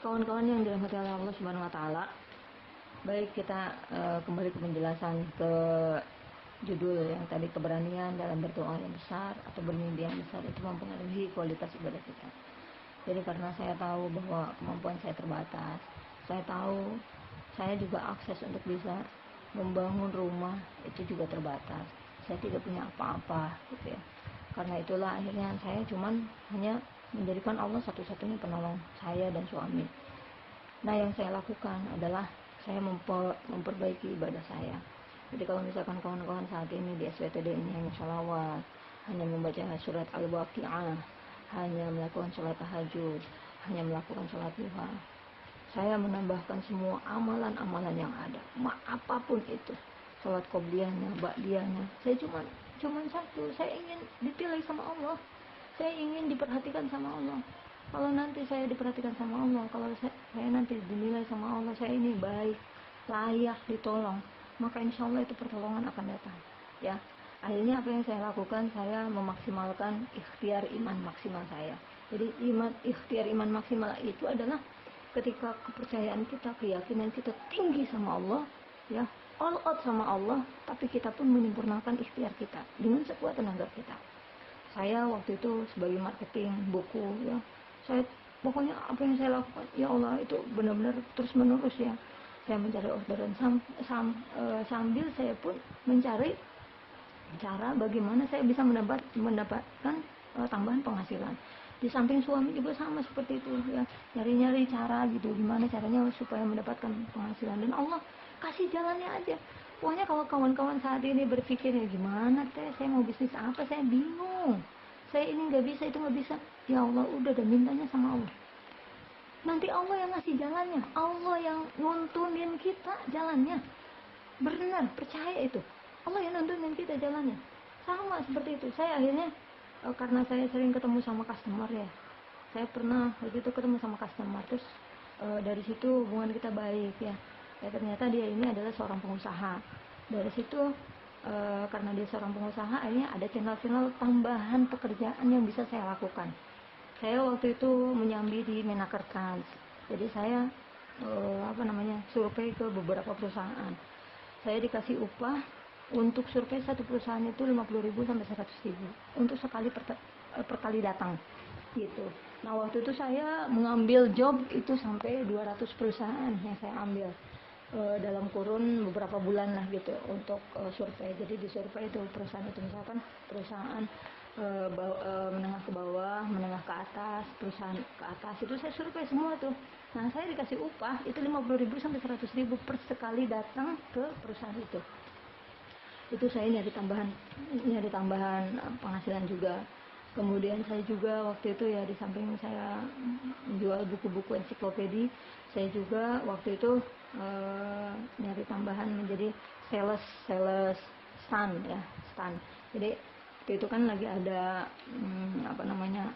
kawan-kawan yang dirahmati oleh Allah Subhanahu wa taala. Baik, kita kembali ke penjelasan ke judul yang tadi, keberanian dalam berdoa yang besar atau bermimpi yang besar itu mempengaruhi kualitas ibadah kita. Jadi karena saya tahu bahwa kemampuan saya terbatas, saya tahu saya juga akses untuk bisa membangun rumah itu juga terbatas. Saya tidak punya apa-apa gitu ya. Karena itulah akhirnya saya hanya menjadikan Allah satu-satunya penolong saya dan suami. Nah, yang saya lakukan adalah saya memperbaiki ibadah saya. Jadi kalau misalkan kawan-kawan saat ini di SWTD ini hanya sholawat, hanya membaca surat Al-Waqi'ah, hanya melakukan sholat tahajud, hanya melakukan sholat duha, saya menambahkan semua amalan-amalan yang ada, apapun itu, sholat qobliyahnya, ba'diyahnya, saya cuma satu, saya ingin dipilih sama Allah, saya ingin diperhatikan sama Allah. Kalau nanti saya diperhatikan sama Allah, kalau saya nanti dinilai sama Allah, saya ini baik, layak ditolong, maka insya Allah itu pertolongan akan datang. Ya, akhirnya apa yang saya lakukan, saya memaksimalkan ikhtiar iman maksimal saya. Jadi ikhtiar iman maksimal itu adalah ketika kepercayaan kita, keyakinan kita tinggi sama Allah, ya, all out sama Allah, tapi kita pun menyempurnakan ikhtiar kita dengan sekuat tenaga kita. Saya waktu itu sebagai marketing buku, ya, saya pokoknya apa yang saya lakukan, ya Allah, itu benar-benar terus menerus ya. Saya mencari orderan sambil saya pun mencari cara bagaimana saya bisa mendapatkan tambahan penghasilan. Di samping suami juga sama seperti itu ya, nyari-nyari cara gitu, gimana caranya supaya mendapatkan penghasilan, dan Allah kasih jalannya aja. Pokoknya kalau kawan-kawan saat ini berpikir, ya gimana teh, saya mau bisnis apa, saya bingung, saya ini nggak bisa, itu nggak bisa, ya Allah udah, dan mintanya sama Allah. Nanti Allah yang ngasih jalannya, Allah yang nuntunin kita jalannya. Benar, percaya itu, Allah yang nuntunin kita jalannya. Sama seperti itu. Saya akhirnya karena saya sering ketemu sama customer ya, saya pernah waktu itu ketemu sama customer, terus dari situ hubungan kita baik ya. Ternyata dia ini adalah seorang pengusaha. Dari situ karena dia seorang pengusaha, akhirnya ada channel-channel tambahan pekerjaan yang bisa saya lakukan. Saya waktu itu menyambi di Menaker Trans. Jadi saya survei ke beberapa perusahaan. Saya dikasih upah untuk survei satu perusahaan itu 50.000 sampai 100.000 untuk sekali per kali datang gitu. Nah, waktu itu saya mengambil job itu sampai 200 perusahaan yang saya ambil dalam kurun beberapa bulan lah gitu untuk survei. Jadi di survei itu perusahaan itu, misalkan perusahaan menengah ke bawah, menengah ke atas, perusahaan ke atas, itu saya survei semua tuh. Nah, saya dikasih upah itu 50.000 sampai 100.000 per sekali datang ke perusahaan itu. Itu saya nyari tambahan penghasilan juga. Kemudian saya juga waktu itu ya, di samping saya menjual buku-buku ensiklopedi, saya juga waktu itu nyari tambahan menjadi sales stand ya, stand. Jadi waktu itu kan lagi ada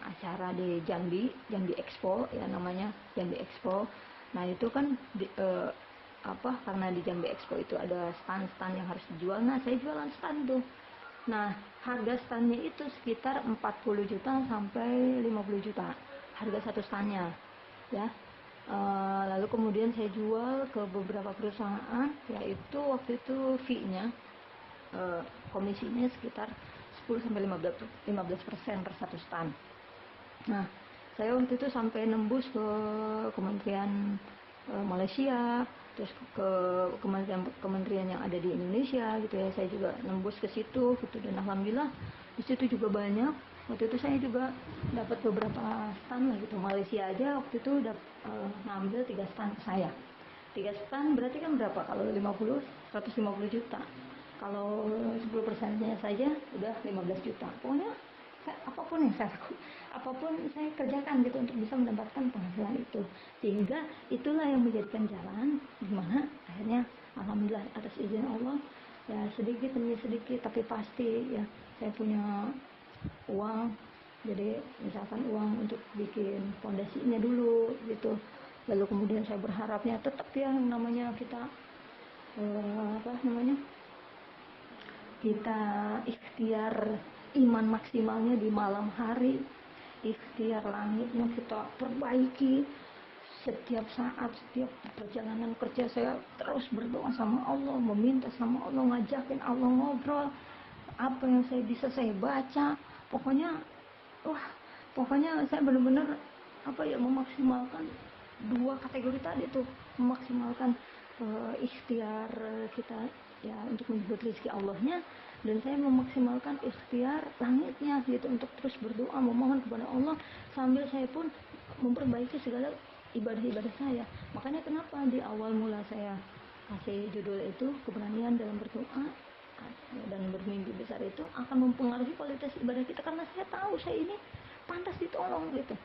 acara di Jambi Expo ya, namanya Jambi Expo. Nah, itu kan karena di Jambi Expo itu ada stand-stand yang harus dijual. Nah, saya jualan stand tuh. Nah, harga standnya itu sekitar 40 juta sampai 50 juta harga satu standnya ya. Lalu kemudian saya jual ke beberapa perusahaan, yaitu waktu itu fee-nya komisinya sekitar 10 sampai 15% per satu stand. Nah, saya waktu itu sampai nembus ke Kementerian Malaysia, terus ke kementerian yang ada di Indonesia gitu ya. Saya juga nembus ke situ gitu, dan alhamdulillah di situ juga banyak. Waktu itu saya juga dapat beberapa stand lah gitu. Malaysia aja waktu itu udah ngambil 3 stand ke saya. 3 stand berarti kan berapa? Kalau 150 juta. Kalau 10%-nya saja udah 15 juta. Pokoknya apapun yang saya kerjakan gitu untuk bisa mendapatkan penghasilan itu, sehingga itulah yang menjadikan jalan dimana akhirnya alhamdulillah atas izin Allah ya, sedikit demi sedikit tapi pasti ya, saya punya uang. Jadi misalkan uang untuk bikin fondasinya dulu gitu, lalu kemudian saya berharapnya tetap ya, yang namanya kita kita ikhtiar iman maksimalnya di malam hari, ikhtiar langitnya kita perbaiki Setiap saat, setiap perjalanan kerja saya terus berdoa sama Allah, meminta sama Allah, ngajakin Allah ngobrol. Apa yang saya bisa saya baca. Pokoknya, wah, pokoknya saya benar-benar memaksimalkan dua kategori tadi tuh, memaksimalkan ikhtiar kita ya untuk menyebut rezeki Allahnya, dan saya memaksimalkan ikhtiar langitnya gitu untuk terus berdoa memohon kepada Allah, sambil saya pun memperbaiki segala ibadah-ibadah saya. Makanya kenapa di awal mula saya kasih judul itu keberanian dalam berdoa dan bermimpi besar itu akan mempengaruhi kualitas ibadah kita, karena saya tahu saya ini pantas ditolong gitu.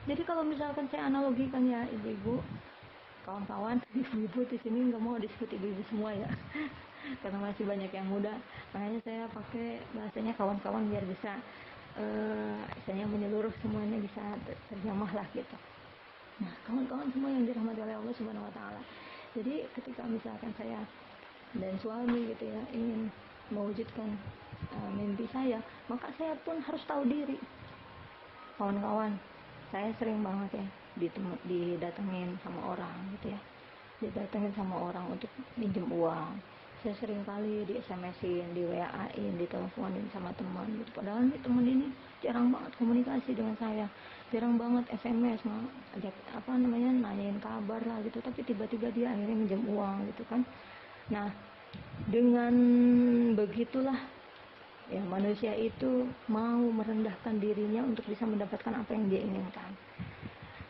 Jadi kalau misalkan saya analogikan ya ibu-ibu, kawan-kawan, ibu-ibu di sini nggak mau disebut ibu-ibu semua ya, karena masih banyak yang muda, makanya saya pakai bahasanya kawan-kawan biar bisa saya menyeluruh semuanya bisa terjamah lah gitu. Nah, kawan-kawan semua yang dirahmati oleh Allah Subhanahu Wa Taala. Jadi ketika misalkan saya dan suami gitu ya ingin mewujudkan mimpi saya, maka saya pun harus tahu diri. Kawan-kawan, saya sering banget ya didatengin sama orang gitu ya, didatengin sama orang untuk pinjam uang. Saya sering kali di SMS-in, di WA-in, diteleponin sama teman gitu. Padahal nih teman ini jarang banget komunikasi dengan saya, jarang banget SMS, nanyain kabar lah gitu. Tapi tiba-tiba dia akhirnya minjem uang gitu kan. Nah, dengan begitulah ya manusia itu mau merendahkan dirinya untuk bisa mendapatkan apa yang dia inginkan.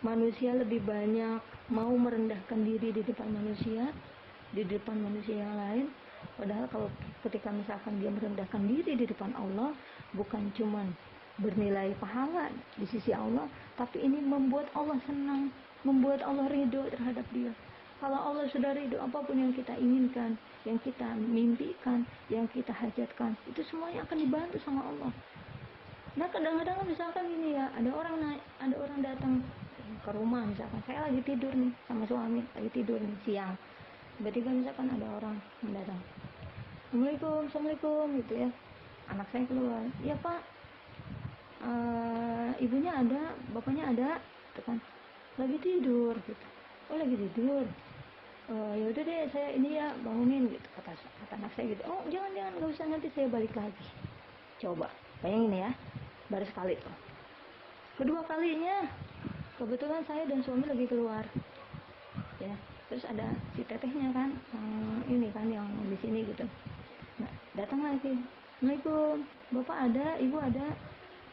Manusia lebih banyak mau merendahkan diri di depan manusia yang lain. Padahal kalau ketika misalkan dia merendahkan diri di depan Allah, bukan cuman bernilai pahala di sisi Allah, tapi ini membuat Allah senang, membuat Allah ridho terhadap dia. Kalau Allah sudah ridho, apapun yang kita inginkan, yang kita mimpikan, yang kita hajatkan, itu semuanya akan dibantu sama Allah. Nah, kadang-kadang misalkan ini ya, ada orang datang ke rumah, misalkan saya lagi tidur nih sama suami, lagi tidur nih siang, tiba-tiba misalkan ada orang mendatang, Assalamualaikum gitu ya. Anak saya keluar, ya Pak, ibunya ada, bapaknya ada, gitu kan, lagi tidur gitu. Oh lagi tidur, ya udah deh saya ini ya bangunin gitu, kata anak saya gitu. Oh jangan nggak usah, nanti saya balik lagi. Coba bayangin ya, baru sekali tuh. Kedua kalinya kebetulan saya dan suami lagi keluar ya, terus ada si tetehnya kan, ini kan yang di sini gitu. Nah, datang lagi, Assalamualaikum, bapak ada, ibu ada?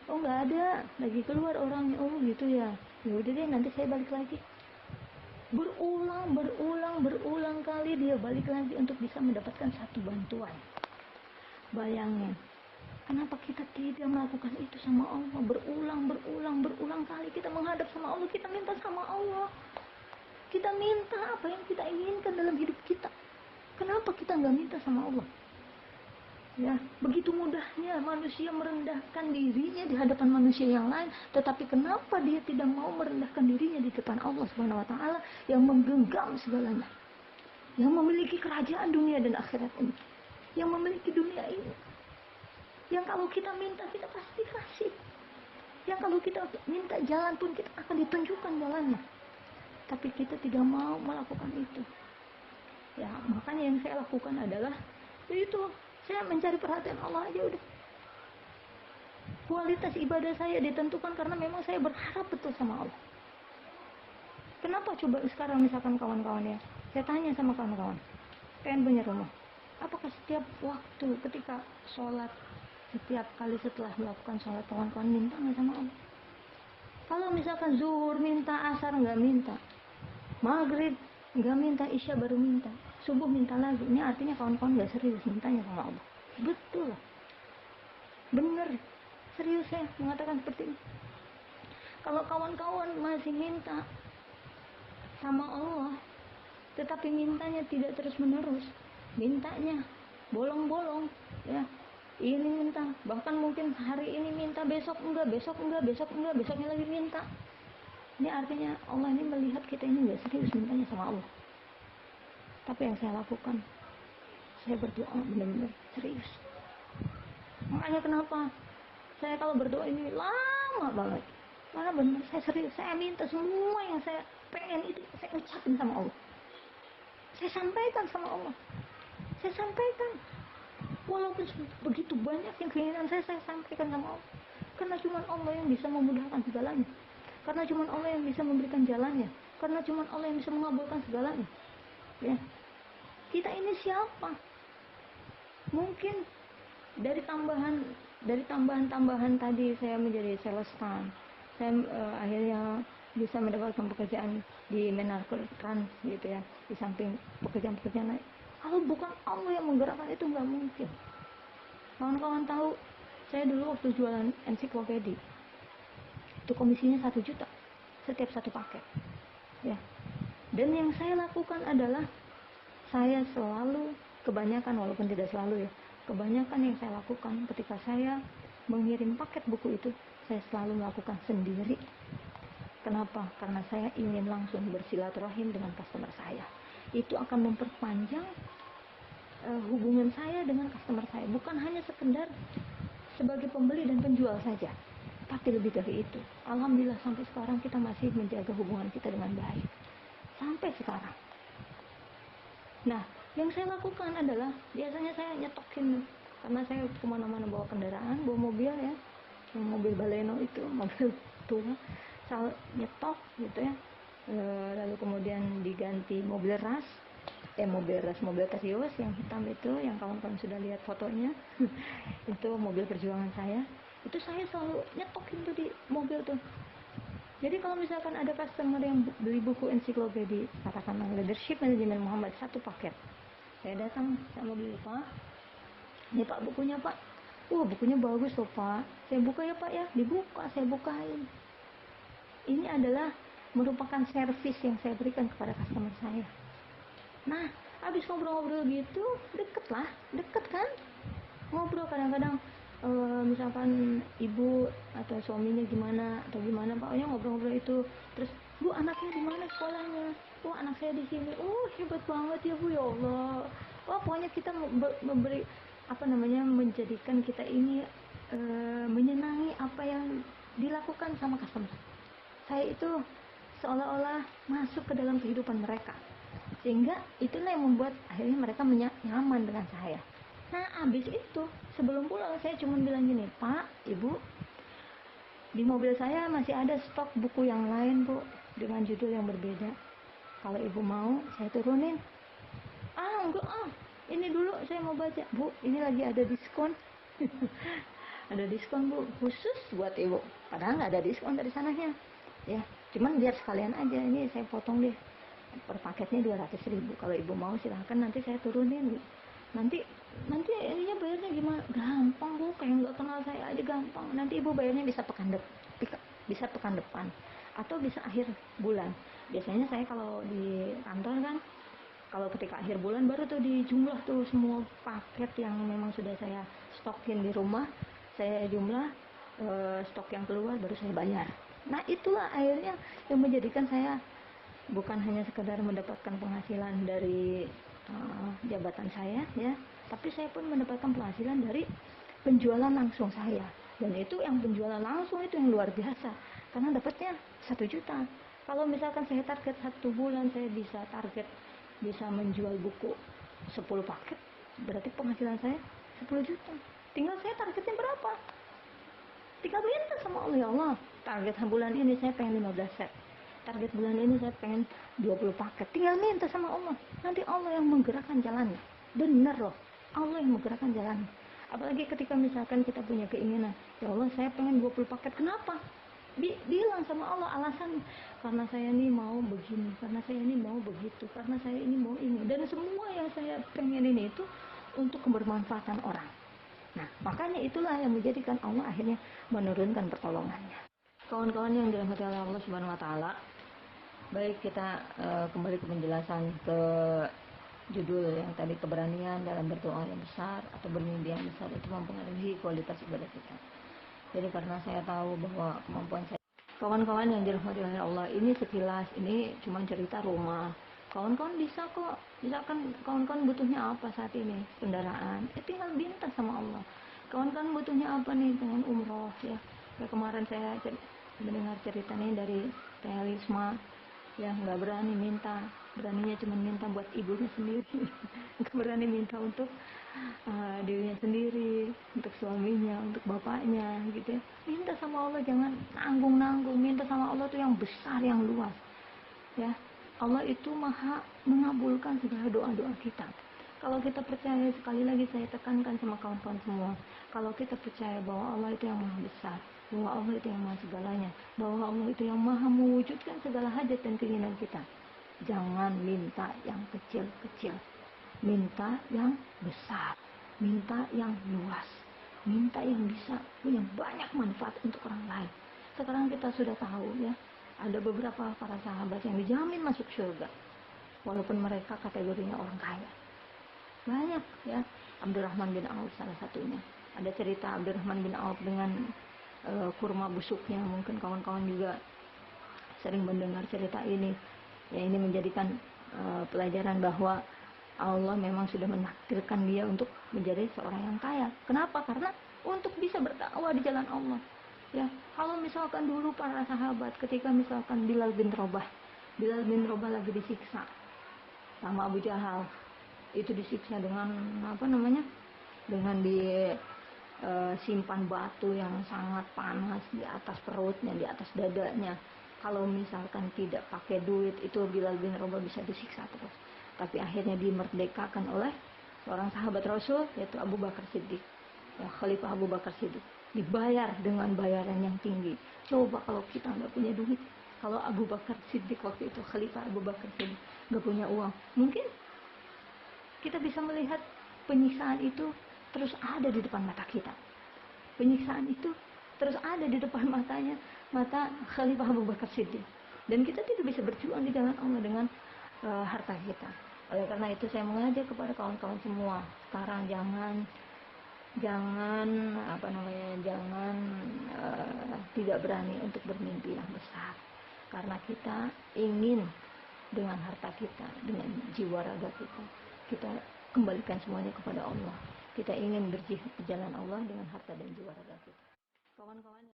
Oh nggak ada, lagi keluar orangnya. Oh gitu ya, ya udah deh nanti saya balik lagi. Berulang kali dia balik lagi untuk bisa mendapatkan satu bantuan. Bayangin, kenapa kita tidak melakukan itu sama Allah? Berulang kali kita menghadap sama Allah, kita minta sama Allah, kita minta apa yang kita inginkan dalam hidup kita. Kenapa kita nggak minta sama Allah? Ya, begitu mudahnya manusia merendahkan dirinya di hadapan manusia yang lain, tetapi kenapa dia tidak mau merendahkan dirinya di depan Allah Subhanahu Wa Taala yang menggenggam segalanya, yang memiliki kerajaan dunia dan akhirat ini, yang memiliki dunia ini, yang kalau kita minta kita pasti kasih, yang kalau kita minta jalan pun kita akan ditunjukkan jalannya, tapi kita tidak mau melakukan itu. Ya, makanya yang saya lakukan adalah itu, saya mencari perhatian Allah aja udah. Kualitas ibadah saya ditentukan karena memang saya berharap betul sama Allah. Kenapa coba sekarang misalkan kawan-kawan ya, saya tanya sama kawan-kawan, pengen punya rumah, apakah setiap waktu ketika sholat, setiap kali setelah melakukan sholat, kawan-kawan minta nggak sama Allah? Kalau misalkan zuhur minta, asar nggak minta, maghrib nggak minta, isya baru minta, subuh minta lagi, ini artinya kawan-kawan nggak serius mintanya sama Allah. Betul, bener, serius saya mengatakan seperti ini. Kalau kawan-kawan masih minta sama Allah, tetapi mintanya tidak terus menerus, mintanya bolong-bolong ya, ini minta, bahkan mungkin hari ini minta, besok enggak, besoknya lagi minta, ini artinya Allah ini melihat kita ini nggak serius mintanya sama Allah. Tapi yang saya lakukan, saya berdoa benar-benar serius. Makanya kenapa saya kalau berdoa ini lama banget, karena benar saya serius, saya minta semua yang saya pengen itu saya ucapin sama Allah, saya sampaikan sama Allah, saya sampaikan. Walaupun begitu banyak yang keinginan saya sampaikan sama Allah. Karena cuma Allah yang bisa memudahkan segalanya. Karena cuma Allah yang bisa memberikan jalannya. Karena cuma Allah yang bisa mengabulkan segalanya. Ya. Kita ini siapa? Mungkin dari tambahan tadi saya menjadi salesman. Saya akhirnya bisa mendapatkan pekerjaan di Menarker Trans gitu ya, di samping pekerjaan-pekerjaan lain. Kalau bukan Allah yang menggerakkan itu nggak mungkin. Kawan-kawan tahu, saya dulu waktu jualan ensiklopedi itu komisinya 1 juta setiap satu paket ya. Dan yang saya lakukan adalah saya selalu, kebanyakan, walaupun tidak selalu ya, kebanyakan yang saya lakukan ketika saya mengirim paket buku itu, saya selalu melakukan sendiri. Kenapa? Karena saya ingin langsung bersilaturahim dengan customer saya. Itu akan memperpanjang hubungan saya dengan customer saya, bukan hanya sekedar sebagai pembeli dan penjual saja, tapi lebih dari itu. Alhamdulillah sampai sekarang kita masih menjaga hubungan kita dengan baik sampai sekarang. Nah, yang saya lakukan adalah biasanya saya nyetokin, karena saya kemana-mana bawa kendaraan, bawa mobil ya, yang mobil Baleno itu, mobil tua, saya nyetok gitu ya. Lalu kemudian diganti mobil ras, mobil Terios yang hitam itu, yang kawan-kawan sudah lihat fotonya. Itu mobil perjuangan saya. Itu saya selalu nyetokin tuh di mobil tuh. Jadi kalau misalkan ada customer yang beli buku ensiklopedi, katakanlah Leadership Management Muhammad 1 paket, saya datang sama beli, Pak, ini Pak bukunya Pak. Bukunya bagus loh Pak. Saya buka ya Pak ya. Dibuka, saya bukain. Ini adalah merupakan servis yang saya berikan kepada customer saya. Nah, habis ngobrol-ngobrol gitu, deket kan? Ngobrol kadang-kadang, misalkan ibu atau suaminya gimana atau gimana, pokoknya ngobrol-ngobrol itu. Terus, Bu, anaknya di mana sekolahnya? Anak saya di sini. Hebat banget ya Bu, ya Allah. Pokoknya kita memberi menjadikan kita ini menyenangi apa yang dilakukan sama customer. Saya itu seolah-olah masuk ke dalam kehidupan mereka, sehingga itulah yang membuat akhirnya mereka nyaman dengan saya. Nah, abis itu sebelum pulang saya cuma bilang gini, Pak, Ibu, di mobil saya masih ada stok buku yang lain Bu, dengan judul yang berbeda. Kalau Ibu mau saya turunin. Enggak, ini dulu saya mau baca. Bu, ini lagi ada diskon. Ada diskon Bu, khusus buat Ibu. Padahal nggak ada diskon dari sananya ya, cuman biar sekalian aja, ini saya potong deh, per paketnya 200.000. Kalau Ibu mau silahkan, nanti saya turunin. Nanti ininya bayarnya gimana? Gampang Bu, kayak nggak kenal saya aja gampang. Nanti Ibu bayarnya bisa pekan depan atau bisa akhir bulan. Biasanya saya kalau di kantor kan, kalau ketika akhir bulan baru tuh dijumlah tuh semua paket yang memang sudah saya stokin di rumah, saya jumlah stok yang keluar, baru saya bayar. Nah, itulah akhirnya yang menjadikan saya bukan hanya sekedar mendapatkan penghasilan dari jabatan saya ya, tapi saya pun mendapatkan penghasilan dari penjualan langsung saya. Dan itu yang penjualan langsung itu yang luar biasa, karena dapatnya 1 juta. Kalau misalkan saya target 1 bulan, saya bisa menjual buku 10 paket, berarti penghasilan saya 10 juta. Tinggal saya targetnya berapa, tinggal minta sama Allah, ya Allah, target bulan ini saya pengen 15 set, target bulan ini saya pengen 20 paket. Tinggal minta sama Allah, nanti Allah yang menggerakkan jalannya. Bener loh, Allah yang menggerakkan jalannya. Apalagi ketika misalkan kita punya keinginan, ya Allah saya pengen 20 paket. Kenapa? Bilang sama Allah alasan, karena saya ini mau begini, karena saya ini mau begitu, karena saya ini mau ini, dan semua yang saya pengen ini itu untuk kebermanfaatan orang. Nah, makanya itulah yang menjadikan Allah akhirnya menurunkan pertolongannya. Kawan-kawan yang dirahmati oleh Allah Subhanahu wa taala, baik kita kembali ke penjelasan ke judul yang tadi, keberanian dalam berdoa yang besar atau bermimpi yang besar itu mempengaruhi kualitas ibadah kita. Jadi karena saya tahu bahwa kemampuan saya, kawan-kawan yang dirahmati oleh Allah, ini sekilas ini cuma cerita rumah. Kawan-kawan bisa kok, misalkan kawan-kawan butuhnya apa saat ini, kendaraan, tinggal minta sama Allah. Kawan-kawan butuhnya apa nih, pengen umroh ya. Kemarin saya mendengar ceritanya dari Teh Lisma ya nggak berani minta, beraninya cuma minta buat ibunya sendiri, nggak berani minta untuk dirinya sendiri, untuk suaminya, untuk bapaknya gitu ya. Minta sama Allah, jangan nanggung-nanggung. Minta sama Allah tuh yang besar, yang luas ya. Allah itu maha mengabulkan segala doa-doa kita. Kalau kita percaya, sekali lagi saya tekankan sama kawan-kawan semua, kalau kita percaya bahwa Allah itu yang maha besar, bahwa Allah itu yang maha segalanya, bahwa Allah itu yang maha mewujudkan segala hajat dan keinginan kita, jangan minta yang kecil-kecil, minta yang besar, minta yang luas, minta yang bisa punya banyak manfaat untuk orang lain. Sekarang kita sudah tahu ya, ada beberapa para sahabat yang dijamin masuk surga walaupun mereka kategorinya orang kaya. Banyak ya, Abdurrahman bin Auf salah satunya. Ada cerita Abdurrahman bin Auf dengan kurma busuknya. Mungkin kawan-kawan juga sering mendengar cerita ini. Ya, ini menjadikan pelajaran bahwa Allah memang sudah menakdirkan dia untuk menjadi seorang yang kaya. Kenapa? Karena untuk bisa berdakwah di jalan Allah. Ya, kalau misalkan dulu para sahabat ketika misalkan Bilal bin Rabah lagi disiksa sama Abu Jahal, itu disiksa dengan dengan simpan batu yang sangat panas di atas perutnya, di atas dadanya. Kalau misalkan tidak pakai duit, itu Bilal bin Rabah bisa disiksa terus. Tapi akhirnya dimerdekakan oleh seorang sahabat Rasul, yaitu Abu Bakar Siddiq, ya, Khalifah Abu Bakar Siddiq, dibayar dengan bayaran yang tinggi. Coba kalau kita nggak punya duit, kalau Abu Bakar Siddiq waktu itu, Khalifah Abu Bakar Siddiq, nggak punya uang, mungkin kita bisa melihat penyiksaan itu terus ada di depan mata kita. Penyiksaan itu terus ada di depan mata Khalifah Abu Bakar Siddiq. Dan kita tidak bisa berjuang di jalan Allah dengan harta kita. Oleh karena itu saya mengajak kepada kawan-kawan semua, sekarang jangan tidak berani untuk bermimpi yang besar. Karena kita ingin dengan harta kita, dengan jiwa raga kita kembalikan semuanya kepada Allah. Kita ingin berjihad di jalan Allah dengan harta dan jiwa raga kita. Kawan-kawan